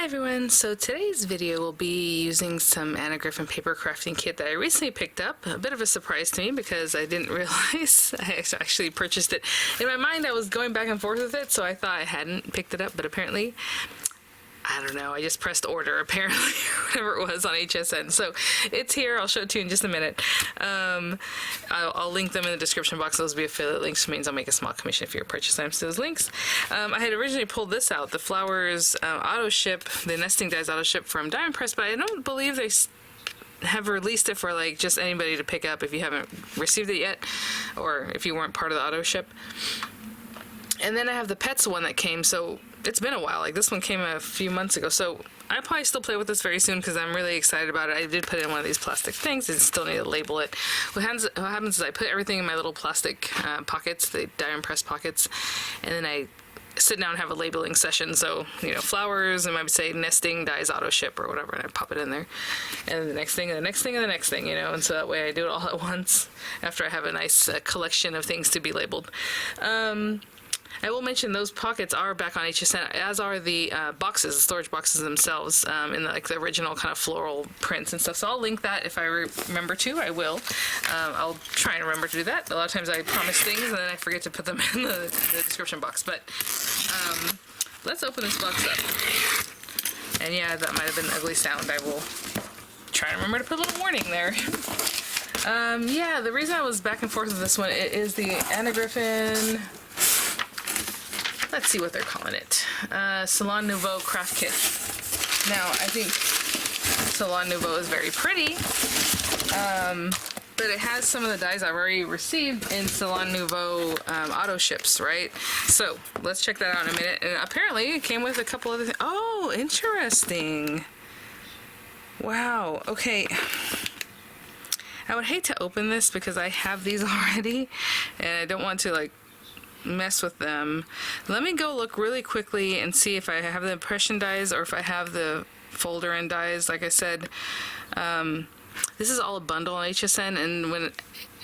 everyone, so today's video will be using some Anna Griffin paper crafting kit that I recently picked up. A bit of a surprise to me because I didn't realize I actually purchased it. In my mind I was going back and forth with it, so I thought I hadn't picked it up, but apparently, I don't know, I just pressed order apparently, whatever it was on HSN. So it's here, I'll show it to you in just a minute. I'll link them in the description box. Those will be affiliate links, which means I'll make a small commission if you're purchasing items to those links. I had originally pulled this out, the flowers auto ship, the nesting dies auto ship from Diamond Press, but I don't believe they have released it for like just anybody to pick up if you haven't received it yet, or if you weren't part of the auto ship. And then I have the pets one that came, so it's been a while. Like this one came a few months ago, so I probably still play with this very soon because I'm really excited about it. I did put it in one of these plastic things. I still need to label it. What happens is I put everything in my little plastic pockets, the Diamond Press pockets, and then I sit down and have a labeling session. So, you know, flowers, and might say nesting dies auto ship or whatever, and I pop it in there. And then the next thing, and the next thing, and the next thing, you know, and so that way I do it all at once after I have a nice collection of things to be labeled. I will mention those pockets are back on HSN, as are the boxes, the storage boxes themselves, in the original kind of floral prints and stuff. So I'll link that if I remember to. I will. I'll try and remember to do that. A lot of times I promise things and then I forget to put them in the description box. But let's open this box up. And yeah, that might have been an ugly sound. I will try and remember to put a little warning there. Yeah, the reason I was back and forth with this one is the Anna Griffin. Let's see what they're calling it. Salon Nouveau craft kit. Now, I think Salon Nouveau is very pretty, but it has some of the dies I've already received in Salon Nouveau auto ships, right? So, let's check that out in a minute. And apparently, it came with a couple other things. Oh, interesting. Wow, okay. I would hate to open this because I have these already, and I don't want to, like, mess with them. Let me go look really quickly and see if I have the impression dies or if I have the folder and dies. Like I said, this is all a bundle on HSN, and when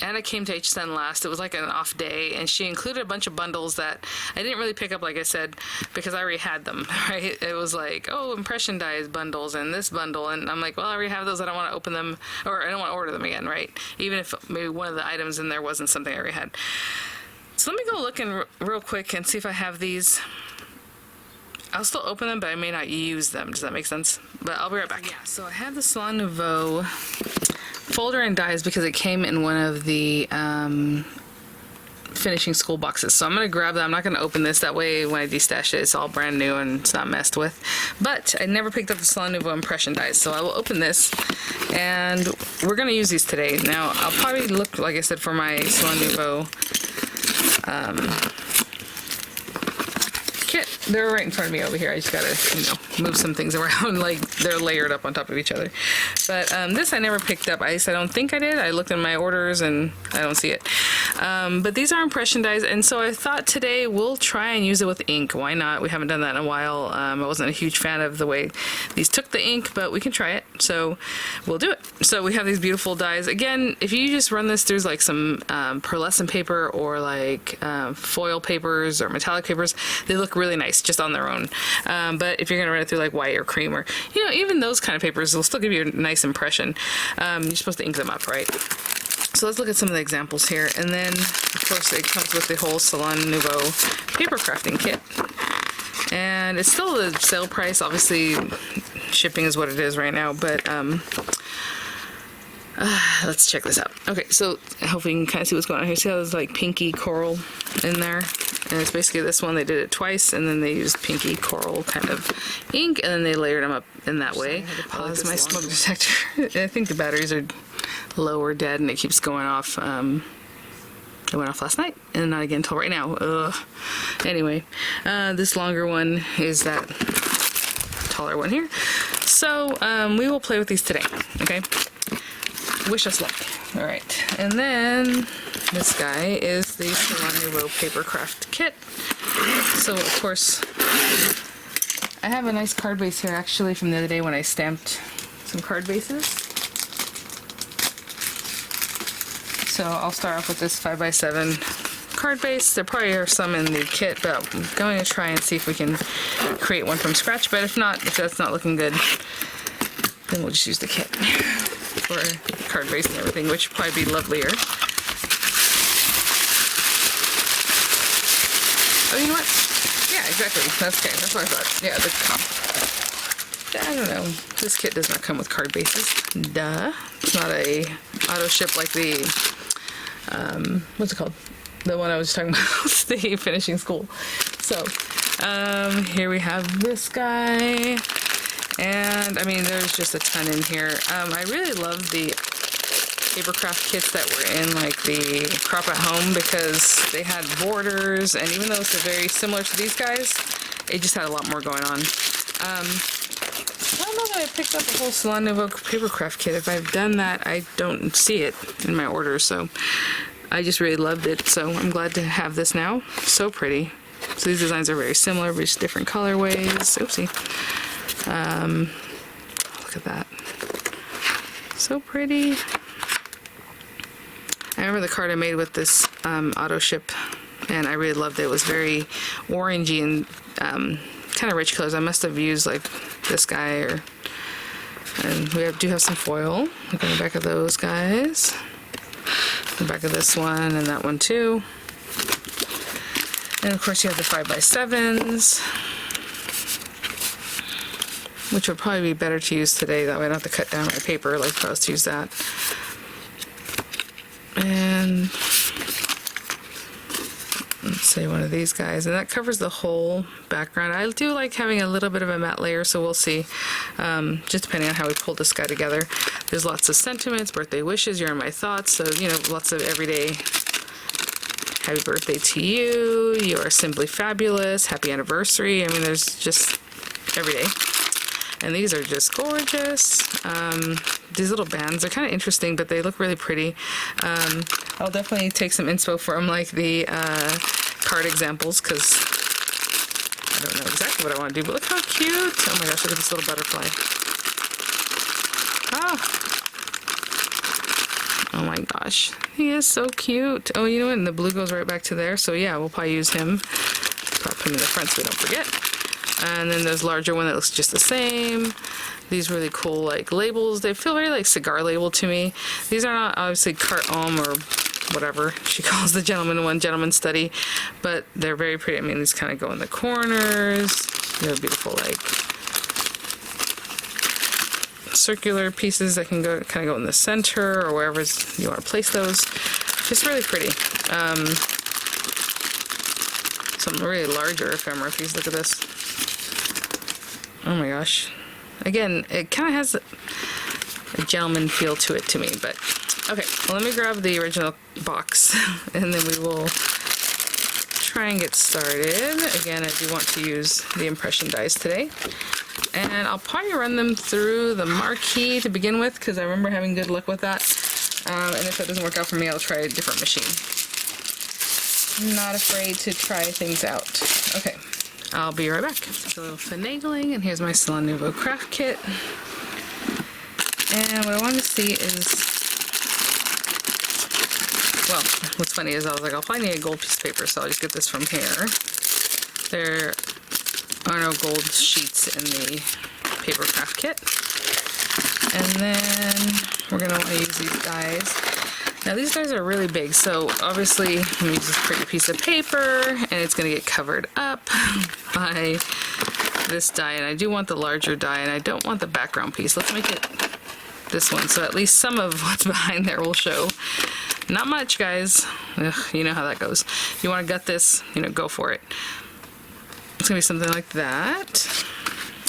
Anna came to HSN last, it was like an off day, and she included a bunch of bundles that I didn't really pick up, like I said, because I already had them, right? It was like, oh, impression dies bundles and this bundle, and I'm like, well, I already have those. I don't want to open them, or I don't want to order them again, right? Even if maybe one of the items in there wasn't something I already had. So let me go look in real quick and see if I have these. I'll still open them, but I may not use them. Does that make sense? But I'll be right back. Yeah, so I have the Salon Nouveau folder and dies because it came in one of the finishing school boxes. So I'm going to grab that. I'm not going to open this. That way when I destash it, it's all brand new and it's not messed with. But I never picked up the Salon Nouveau impression dies. So I will open this, and we're going to use these today. Now, I'll probably look, like I said, for my Salon Nouveau kit. They're right in front of me over here. I just gotta, you know, move some things around, like they're layered up on top of each other. But this I never picked up. I don't think I did. I looked in my orders and I don't see it. But these are impression dies, and so I thought today we'll try and use it with ink. Why not? We haven't done that in a while. I wasn't a huge fan of the way these took the ink, but we can try it. So we'll do it. So we have these beautiful dies. Again, if you just run this through like some pearlescent paper or like foil papers or metallic papers, they look really nice just on their own. But if you're going to run it through like white or cream or, you know, even those kind of papers, will still give you a nice impression. You're supposed to ink them up, right? So let's look at some of the examples here. And then, of course, it comes with the whole Salon Nouveau paper crafting kit. And it's still the sale price. Obviously, shipping is what it is right now. But let's check this out. Okay, so hopefully you can kind of see what's going on here. See how there's like pinky coral in there? And it's basically this one. They did it twice, and then they used pinky coral kind of ink, and then they layered them up in that way. Pause my smoke detector. I think the batteries are low or dead, and it keeps going off. It went off last night, and not again until right now. Ugh. Anyway, this longer one is that taller one here. So we will play with these today, okay? Wish us luck. All right, and then this guy is the Salon Nouveau paper craft kit. So of course, I have a nice card base here actually from the other day when I stamped some card bases. So I'll start off with this 5x7 card base. There probably are some in the kit, but I'm going to try and see if we can create one from scratch. But if not, if that's not looking good, then we'll just use the kit for card base and everything, which would probably be lovelier. Oh, you know what? Yeah, exactly. That's okay. That's what I thought. Yeah, I don't know. This kit does not come with card bases. Duh. It's not a auto ship like the, what's it called? The one I was talking about, the finishing school. So, here we have this guy. And, I mean, there's just a ton in here. I really love the papercraft kits that were in like the crop at home because they had borders, and even though it's very similar to these guys, it just had a lot more going on. I don't know that I picked up a whole Salon Nouveau papercraft kit. If I've done that, I don't see it in my order, so I just really loved it. So I'm glad to have this now. So pretty. So these designs are very similar, but just different colorways. Oopsie. Look at that. So pretty. I remember the card I made with this auto ship, and I really loved it. It was very orangey and kind of rich colors. I must have used like this guy, and we do have some foil. Look at the back of those guys. The back of this one and that one too. And of course you have the 5x7s, which would probably be better to use today. That way I don't have to cut down my paper like if I was to use that. And let's say one of these guys, and that covers the whole background. I do like having a little bit of a matte layer, so we'll see, just depending on how we pull this guy together. There's lots of sentiments, birthday wishes, you're in my thoughts, so you know, lots of everyday happy birthday to you, you are simply fabulous, happy anniversary. I mean, there's just every day. And these are just gorgeous. These little bands are kind of interesting, but they look really pretty. I'll definitely take some inspo from like the card examples, because I don't know exactly what I want to do, but look how cute. Oh my gosh, look at this little butterfly. Ah. Oh my gosh, he is so cute. Oh, you know what, and the blue goes right back to there, so yeah, we'll probably use him. Probably put him in the front so we don't forget. And then there's a larger one that looks just the same. These really cool like labels. They feel very like cigar label to me. These are not obviously carte homme or whatever she calls the gentleman one, gentleman study, but they're very pretty. I mean, these kind of go in the corners. They're beautiful like circular pieces that can go kind of go in the center or wherever you want to place those. Just really pretty. Some really larger ephemera piece. Look at this. Oh my gosh. Again, it kind of has a gentleman feel to it to me, but okay. Well, let me grab the original box and then we will try and get started. Again, I do want to use the impression dies today. And I'll probably run them through the marquee to begin with, because I remember having good luck with that. And if that doesn't work out for me, I'll try a different machine. I'm not afraid to try things out. Okay. I'll be right back. Just a little finagling, and here's my Salon Nouveau craft kit. And what I want to see is, well, what's funny is I was like, I'll probably need a gold piece of paper, so I'll just get this from here. There are no gold sheets in the paper craft kit. And then we're going to want to use these dies. Now these guys are really big, so obviously I'm going to use this pretty piece of paper, and it's going to get covered up by this die, and I do want the larger die, and I don't want the background piece. Let's make it this one, so at least some of what's behind there will show. Not much, guys. Ugh, you know how that goes. If you want to gut this, you know, go for it. It's going to be something like that.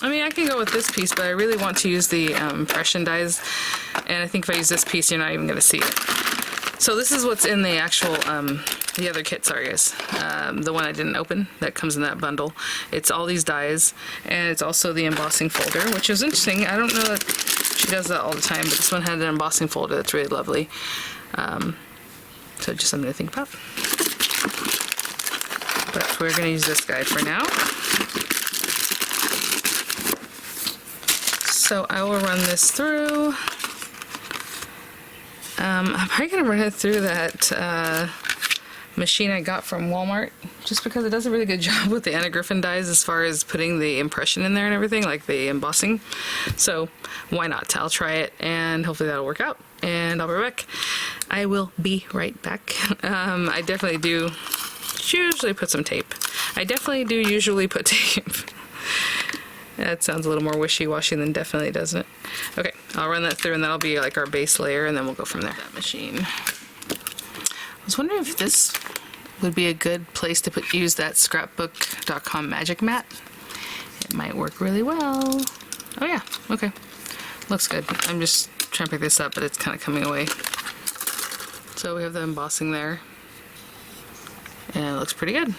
I mean, I can go with this piece, but I really want to use the impression dies, and I think if I use this piece, you're not even going to see it. So this is what's in the actual, the other kit, sorry guys, the one I didn't open, that comes in that bundle. It's all these dies, and it's also the embossing folder, which is interesting. I don't know that she does that all the time, but this one had an embossing folder that's really lovely. So just something to think about. But we're going to use this guy for now. So I will run this through. I'm probably going to run it through that machine I got from Walmart, just because it does a really good job with the Anna Griffin dies as far as putting the impression in there and everything, like the embossing. So why not? I'll try it and hopefully that'll work out, and I'll be right back. I will be right back. I definitely do usually put some tape. I definitely do usually put tape. That sounds a little more wishy-washy than definitely, doesn't it? Okay, I'll run that through and that'll be like our base layer, and then we'll go from there. That machine. I was wondering if this would be a good place to use that scrapbook.com magic mat. It might work really well. Oh yeah, okay. Looks good. I'm just trying to pick this up, but it's kind of coming away. So we have the embossing there. And it looks pretty good.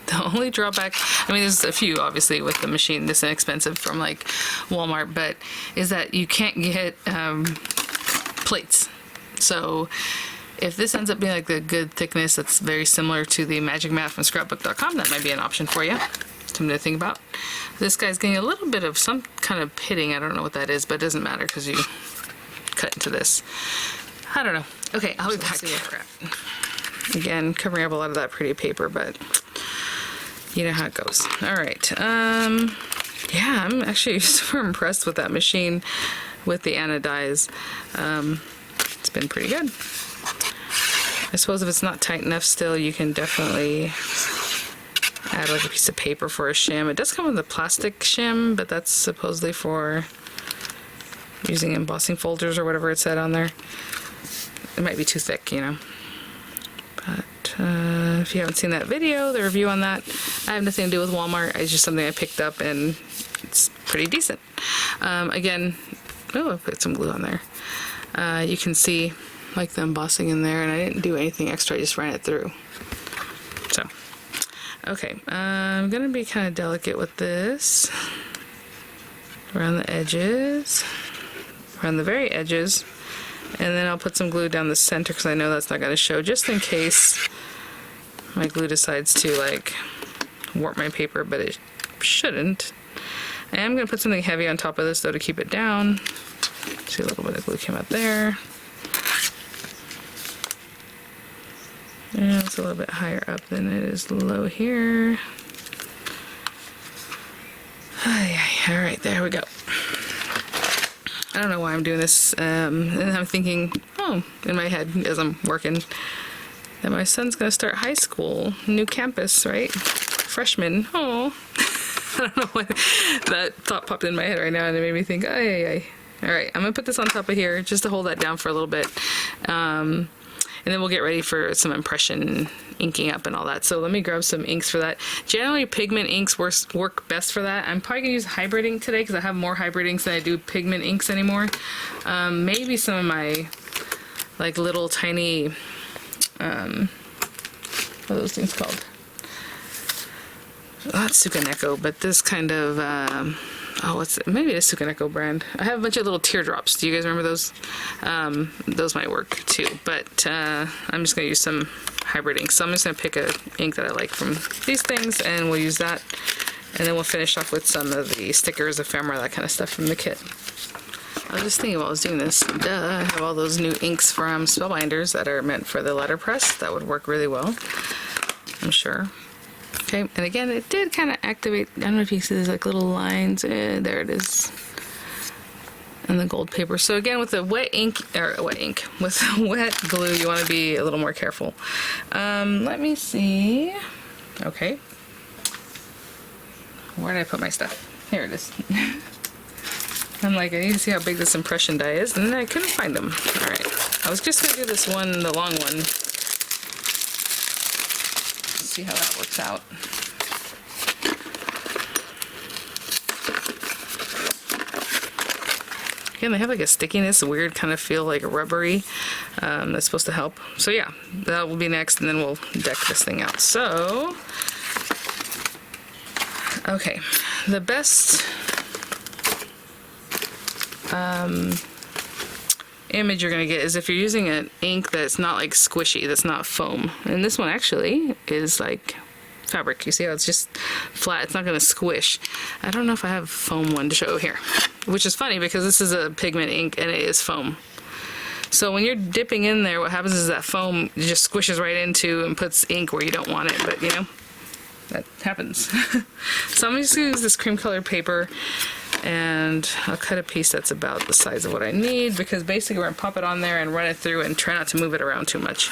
The only drawback, I mean, there's a few obviously with the machine this inexpensive from like Walmart, but is that you can't get plates. So if this ends up being like the good thickness that's very similar to the magic mat from scrapbook.com, that might be an option for you. Something to think about. This guy's getting a little bit of some kind of pitting. I don't know what that is, but it doesn't matter because you cut into this. I don't know. Okay, I'll be back. Again, covering up a lot of that pretty paper, but you know how it goes. All right. Yeah, I'm actually super impressed with that machine with the Anna dies. It's been pretty good. I suppose if it's not tight enough still, you can definitely add like a piece of paper for a shim. It does come with a plastic shim, but that's supposedly for using embossing folders or whatever it said on there. It might be too thick, you know. But if you haven't seen that video, the review on that, I have nothing to do with Walmart. It's just something I picked up and it's pretty decent. Again, oh, I put some glue on there. You can see like the embossing in there, and I didn't do anything extra, I just ran it through. So, okay, I'm gonna be kind of delicate with this. Around the edges, around the very edges. And then I'll put some glue down the center because I know that's not going to show, just in case my glue decides to like warp my paper, but it shouldn't. And I'm going to put something heavy on top of this though to keep it down. See, a little bit of glue came out there. And it's a little bit higher up than it is low here. All right, there we go. I don't know why I'm doing this, and I'm thinking, oh, in my head as I'm working, that my son's gonna start high school, new campus, right? Freshman. Oh, I don't know why that thought popped in my head right now, and it made me think, ay. All right, I'm gonna put this on top of here just to hold that down for a little bit, and then we'll get ready for some impression inking up and all that. So let me grab some inks for that. Generally, pigment inks work best for that. I'm probably gonna use hybrid ink today because I have more hybrid inks than I do pigment inks anymore. Maybe some of my like little tiny, what are those things called? Not Sukaneko, but this kind of, oh, what's it? Maybe it's a Sukaneko brand. I have a bunch of little teardrops. Do you guys remember those? Those might work too, but I'm just gonna use some hybrid ink. So I'm just gonna pick a ink that I like from these things, and we'll use that. And then we'll finish off with some of the stickers, ephemera, that kind of stuff from the kit. I was just thinking while I was doing this, I have all those new inks from Spellbinders that are meant for the letterpress. That would work really well, I'm sure. Okay, and again, it did kind of activate, I don't know if you see these like little lines, there it is, and the gold paper. So again, with the with wet glue, you want to be a little more careful. Let me see, okay, where did I put my stuff? Here it is. I'm like, I need to see how big this impression die is, and then I couldn't find them. All right, I was just gonna do this one, the long one. See how that works out. Again, they have like a stickiness, a weird kind of feel, like rubbery. That's supposed to help. So yeah, that will be next, and then we'll deck this thing out. So, okay, the best image you're gonna get is if you're using an ink that's not like squishy, that's not foam. And this one actually is like fabric. You see how it's just flat, it's not gonna squish. I don't know if I have foam one to show here, which is funny because this is a pigment ink and it is foam. So when you're dipping in there, what happens is that foam just squishes right into and puts ink where you don't want it, but you know, that happens. So I'm just gonna use this cream colored paper, and I'll cut a piece that's about the size of what I need, because basically we're gonna pop it on there and run it through and try not to move it around too much.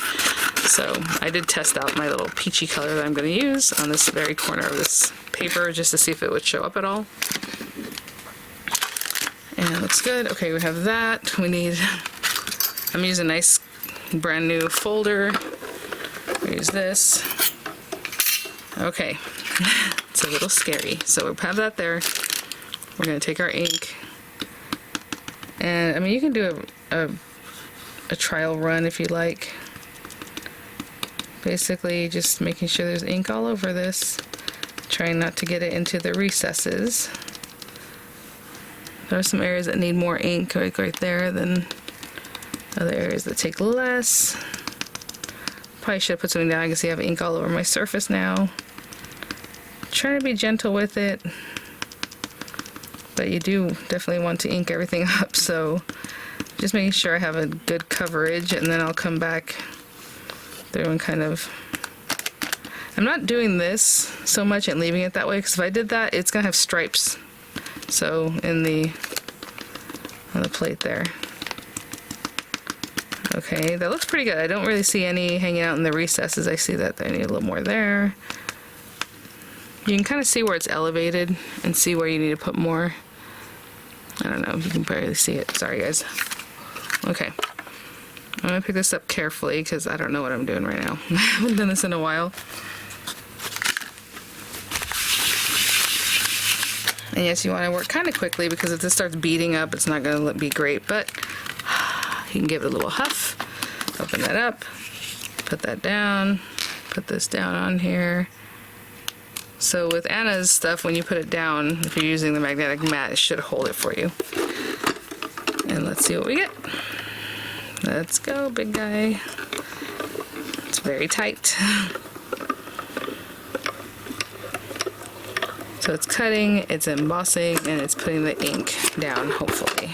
So I did test out my little peachy color that I'm gonna use on this very corner of this paper just to see if it would show up at all. And it looks good. Okay, we have that. We need, I'm using a nice brand new folder. We use this. Okay, it's a little scary. So we'll have that there. We're gonna take our ink. And I mean, you can do a trial run if you like. Basically just making sure there's ink all over this. Trying not to get it into the recesses. There are some areas that need more ink right there than other areas that take less. Probably should have put something down. I can see I have ink all over my surface now. Trying to be gentle with it, but you do definitely want to ink everything up, so just making sure I have a good coverage, and then I'll come back through and kind of, I'm not doing this so much and leaving it that way, because if I did that, it's gonna have stripes. So on the plate there. Okay, that looks pretty good. I don't really see any hanging out in the recesses. I see that I need a little more there. You can kind of see where it's elevated and see where you need to put more. I don't know if you can barely see it. Sorry, guys. Okay. I'm gonna pick this up carefully because I don't know what I'm doing right now. I haven't done this in a while. And yes, you want to work kind of quickly, because if this starts beading up, it's not going to be great, but you can give it a little huff. Open that up, put that down, put this down on here. So with Anna's stuff, when you put it down, if you're using the magnetic mat, it should hold it for you. And let's see what we get. Let's go, big guy. It's very tight. So it's cutting, it's embossing, and it's putting the ink down, hopefully.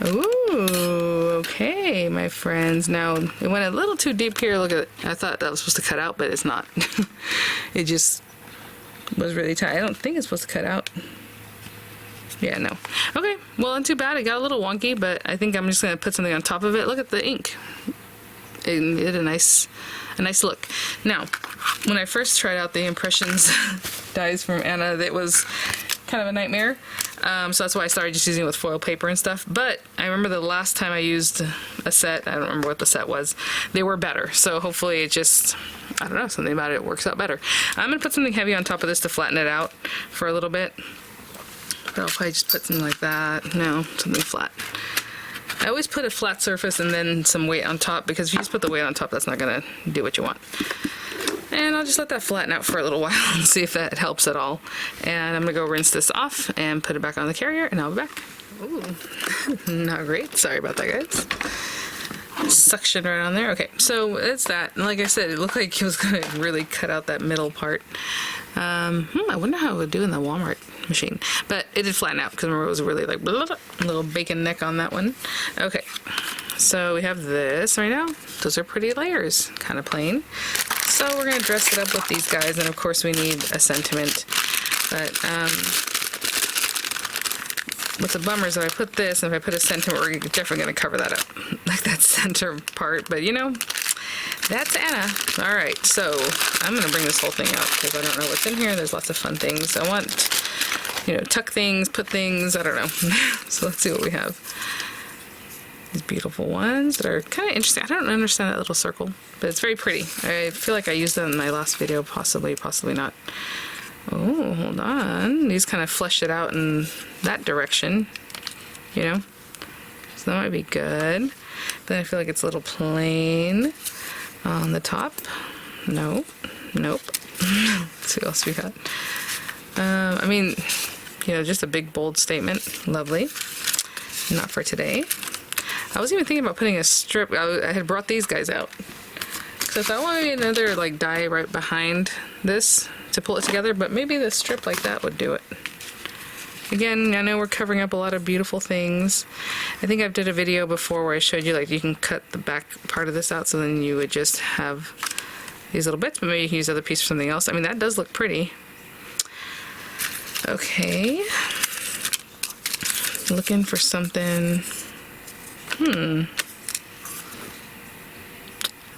Ooh, okay, my friends. Now, it went a little too deep here. Look at it. I thought that was supposed to cut out, but it's not. It just was really tight. I don't think it's supposed to cut out. Yeah, no. Okay, well, not too bad. It got a little wonky, but I think I'm just going to put something on top of it. Look at the ink. It did a nice look. Now, when I first tried out the Impressions dies from Anna, it was kind of a nightmare. So that's why I started just using it with foil paper and stuff. But I remember the last time I used a set, I don't remember what the set was, they were better. So hopefully it just, I don't know, something about it works out better. I'm going to put something heavy on top of this to flatten it out for a little bit. But I'll probably just put something like that. No, something flat. I always put a flat surface and then some weight on top, because if you just put the weight on top, that's not going to do what you want. And I'll just let that flatten out for a little while and see if that helps at all. And I'm going to go rinse this off and put it back on the carrier, and I'll be back. Ooh, not great. Sorry about that, guys. Suction right on there. Okay, so it's that. And like I said, it looked like it was going to really cut out that middle part. I wonder how it would do in the Walmart machine. But it did flatten out, because remember, it was really like blah, blah, blah, a little bacon neck on that one. Okay, so we have this right now. Those are pretty layers, kind of plain. So we're going to dress it up with these guys, and of course we need a sentiment. But what's a bummer is if I put this, and if I put a sentiment, we're definitely going to cover that up, like that center part. But you know, that's Anna. All right, so I'm going to bring this whole thing out, because I don't know what's in here. There's lots of fun things. I want, you know, tuck things, put things, I don't know. So let's see what we have. These beautiful ones that are kind of interesting. I don't understand that little circle, but it's very pretty. I feel like I used them in my last video, possibly not. Oh, hold on. These kind of fleshed it out in that direction, you know? So that might be good. Then I feel like it's a little plain on the top. Nope. Let's see what else we got. I mean, you know, just a big bold statement. Lovely. Not for today. I was even thinking about putting a strip. I had brought these guys out, so if I wanted another like die right behind this to pull it together, but maybe the strip like that would do it. Again, I know we're covering up a lot of beautiful things. I think I've did a video before where I showed you like you can cut the back part of this out, so then you would just have these little bits, but maybe you can use the other piece for something else. I mean, that does look pretty. Okay. Looking for something.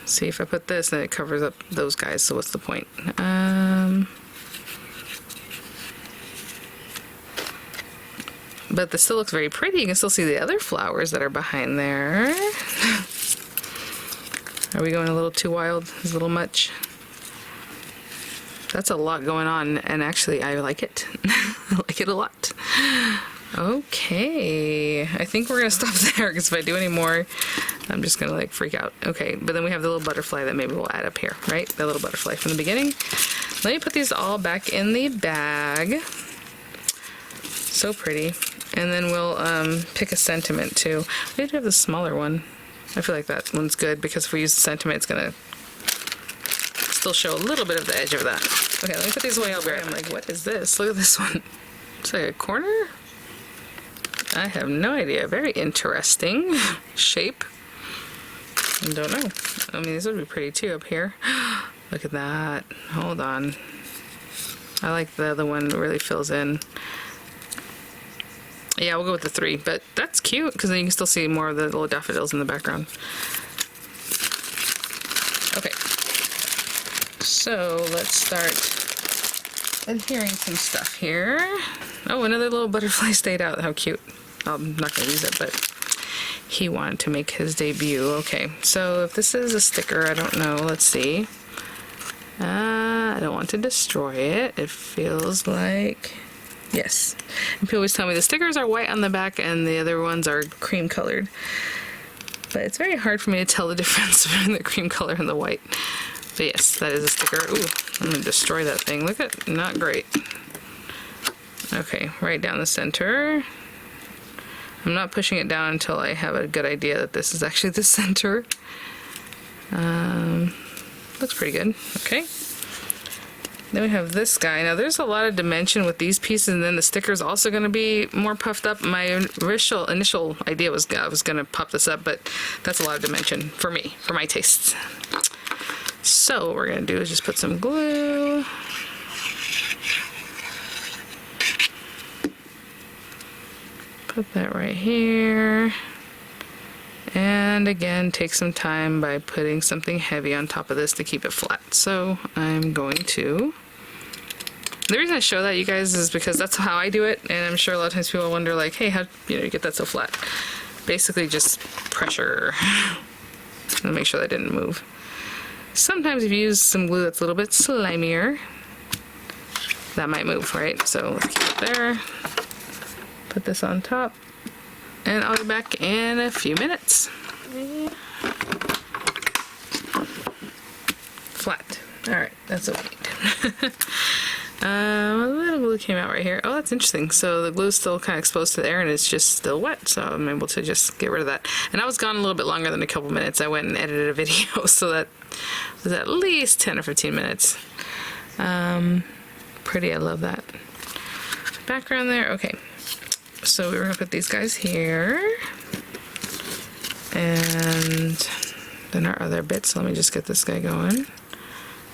See, if I put this, then it covers up those guys, so what's the point? But this still looks very pretty. You can still see the other flowers that are behind there. Are we going a little too wild? Is a little much? That's a lot going on, and actually I like it. I like it a lot. Okay, I think we're gonna stop there, because if I do any more, I'm just gonna like freak out. Okay, but then we have the little butterfly that maybe we'll add up here, right? The little butterfly from the beginning. Let me put these all back in the bag. So pretty. And then we'll pick a sentiment too. We do have the smaller one. I feel like that one's good, because if we use the sentiment, it's gonna still show a little bit of the edge of that. Okay, let me put these away. I'm like, what is this? Look at this one. It's like a corner? I have no idea. Very interesting shape. I don't know. I mean, these would be pretty too up here. Look at that. Hold on. I like the other one that really fills in. Yeah, we'll go with the 3, but that's cute, because then you can still see more of the little daffodils in the background. Okay. So let's start adhering some stuff here. Oh, another little butterfly stayed out. How cute. I'm not going to use it, but he wanted to make his debut. Okay, so if this is a sticker, I don't know. Let's see. I don't want to destroy it. It feels like... Yes. And people always tell me the stickers are white on the back and the other ones are cream colored. But it's very hard for me to tell the difference between the cream color and the white. But yes, that is a sticker. Ooh, I'm going to destroy that thing. Look at, not great. Okay, right down the center. I'm not pushing it down until I have a good idea that this is actually the center. Looks pretty good. Okay. Then we have this guy. Now there's a lot of dimension with these pieces, and then the sticker's also going to be more puffed up. My initial idea was I was going to puff this up, but that's a lot of dimension for me, for my tastes. So what we're going to do is just put some glue. Put that right here. And again, take some time by putting something heavy on top of this to keep it flat. So I'm going to... The reason I show that, you guys, is because that's how I do it, and I'm sure a lot of times people wonder, like, hey, how you get that so flat? Basically just pressure and make sure that didn't move. Sometimes if you use some glue that's a little bit slimier, that might move, right? So let's keep it there. Put this on top, and I'll be back in a few minutes. Flat. Alright, that's what we need. A little glue came out right here. Oh, that's interesting. So the glue's still kind of exposed to the air and it's just still wet, so I'm able to just get rid of that. And I was gone a little bit longer than a couple minutes. I went and edited a video, so that was at least 10 or 15 minutes. Pretty, I love that. Background there, okay. So we're gonna put these guys here. And then our other bits. So let me just get this guy going.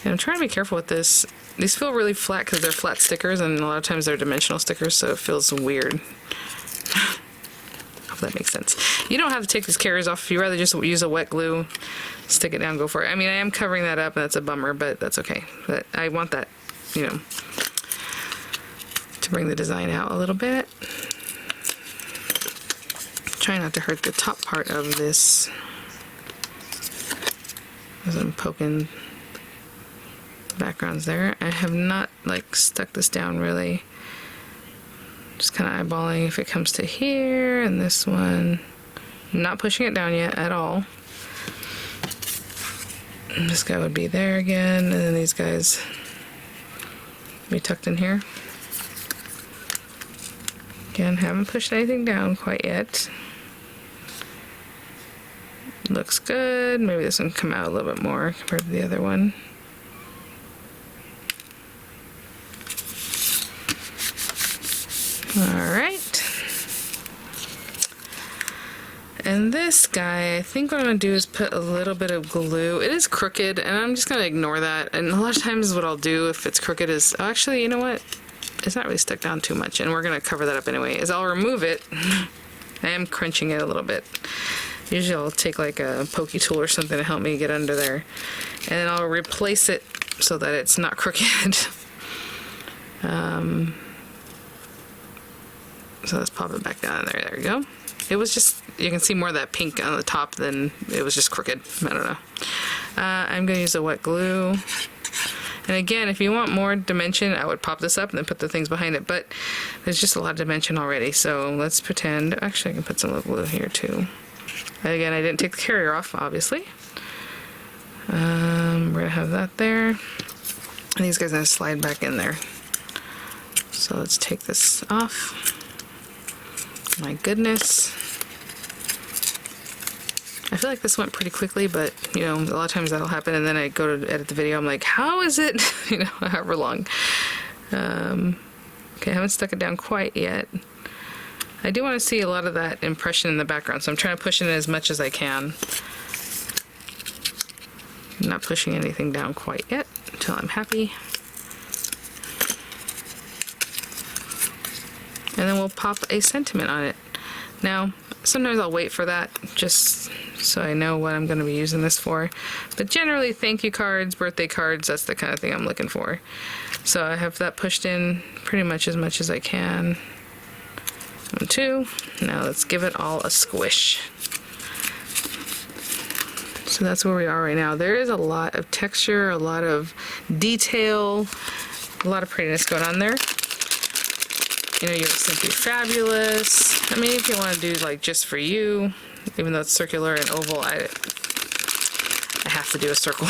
And I'm trying to be careful with this. These feel really flat because they're flat stickers, and a lot of times they're dimensional stickers, so it feels weird. Hope that makes sense. You don't have to take these carriers off. If you rather just use a wet glue, stick it down, go for it. I mean, I am covering that up, and that's a bummer, but that's okay. But I want that, you know, to bring the design out a little bit. Try not to hurt the top part of this as I'm poking backgrounds there. I have not like stuck this down really. Just kind of eyeballing if it comes to here, and this one. I'm not pushing it down yet at all. And this guy would be there again, and then these guys be tucked in here. Again, haven't pushed anything down quite yet. Looks good. Maybe this one can come out a little bit more compared to the other one. All right. And this guy, I think what I'm going to do is put a little bit of glue. It is crooked, and I'm just going to ignore that. And a lot of times what I'll do if it's crooked is, oh, actually, you know what? It's not really stuck down too much, and we're going to cover that up anyway, is I'll remove it. I am crunching it a little bit. Usually I'll take like a pokey tool or something to help me get under there. And then I'll replace it so that it's not crooked. So let's pop it back down there. There we go. It was just, you can see more of that pink on the top than it was just crooked. I don't know. I'm going to use a wet glue. And again, if you want more dimension, I would pop this up and then put the things behind it. But there's just a lot of dimension already. So let's pretend, actually I can put some of the glue here too. And again, I didn't take the carrier off, obviously. We're going to have that there. And these guys are going to slide back in there. So let's take this off. My goodness. I feel like this went pretty quickly, but you know, a lot of times that'll happen, and then I go to edit the video, I'm like, how is it, you know, however long. Okay, I haven't stuck it down quite yet. I do want to see a lot of that impression in the background, so I'm trying to push it as much as I can. I'm not pushing anything down quite yet until I'm happy. And then we'll pop a sentiment on it. Now, sometimes I'll wait for that just so I know what I'm going to be using this for. But generally, thank you cards, birthday cards, that's the kind of thing I'm looking for. So I have that pushed in pretty much as I can. 1, 2. Now let's give it all a squish. So that's where we are right now. There is a lot of texture, a lot of detail, a lot of prettiness going on there. You know, you're simply fabulous. I mean, if you want to do like just for you, even though it's circular and oval, I have to do a circle.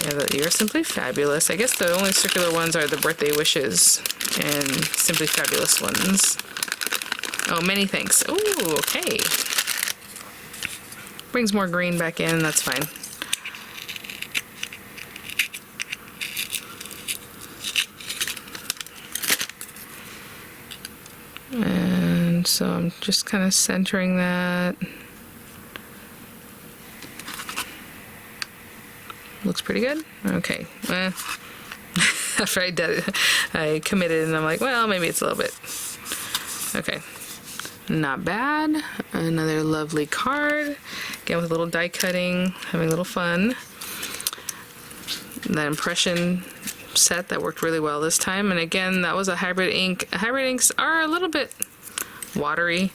Yeah, you're simply fabulous. I guess the only circular ones are the birthday wishes and simply fabulous ones. Oh, many thanks. Oh, okay. Brings more green back in, that's fine. And so I'm just kind of centering that. Looks pretty good. Okay. After I did it, I committed and I'm like, well, maybe it's a little bit. Okay. Not bad. Another lovely card. Again, with a little die cutting, having a little fun. That impression set that worked really well this time, and again, that was a hybrid ink. Hybrid inks are a little bit watery.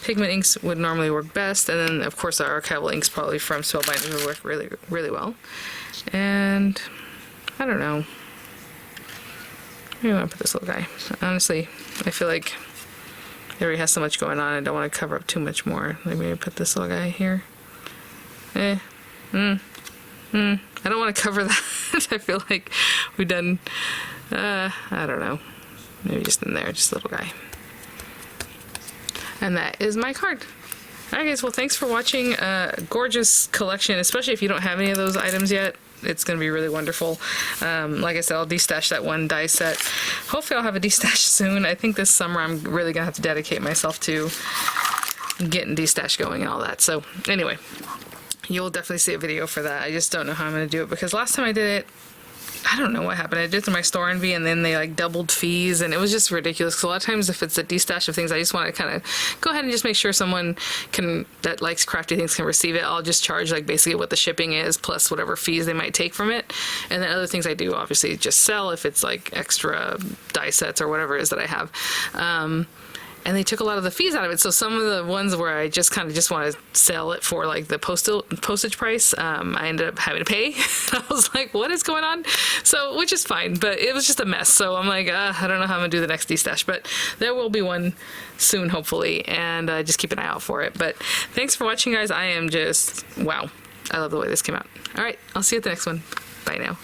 Pigment inks would normally work best, and then of course our archival inks probably from Spellbinding would work really well. And I don't know, maybe I want to put this little guy. Honestly, I feel like it already has so much going on, I don't want to cover up too much more. Maybe put this little guy here. I don't want to cover that. I feel like we've done, I don't know, maybe just in there, just a little guy. And that is my card. Alright guys, well thanks for watching. Gorgeous collection, especially if you don't have any of those items yet. It's going to be really wonderful. Like I said, I'll destash that one die set. Hopefully I'll have a destash soon. I think this summer I'm really going to have to dedicate myself to getting destash going and all that. So anyway, you'll definitely see a video for that. I just don't know how I'm going to do it, because last time I did it, I don't know what happened. I did it through my store envy, and then they like doubled fees, and it was just ridiculous. Because a lot of times if it's a destash of things, I just want to kind of go ahead and just make sure someone that likes crafty things can receive it. I'll just charge like basically what the shipping is plus whatever fees they might take from it. And then other things I do obviously just sell if it's like extra die sets or whatever it is that I have. And they took a lot of the fees out of it. So some of the ones where I just kind of just want to sell it for like the postage price, I ended up having to pay. I was like, what is going on? So, which is fine, but it was just a mess. So I'm like, I don't know how I'm gonna do the next destash, but there will be one soon, hopefully. And just keep an eye out for it. But thanks for watching, guys. I am just, wow. I love the way this came out. All right, I'll see you at the next one. Bye now.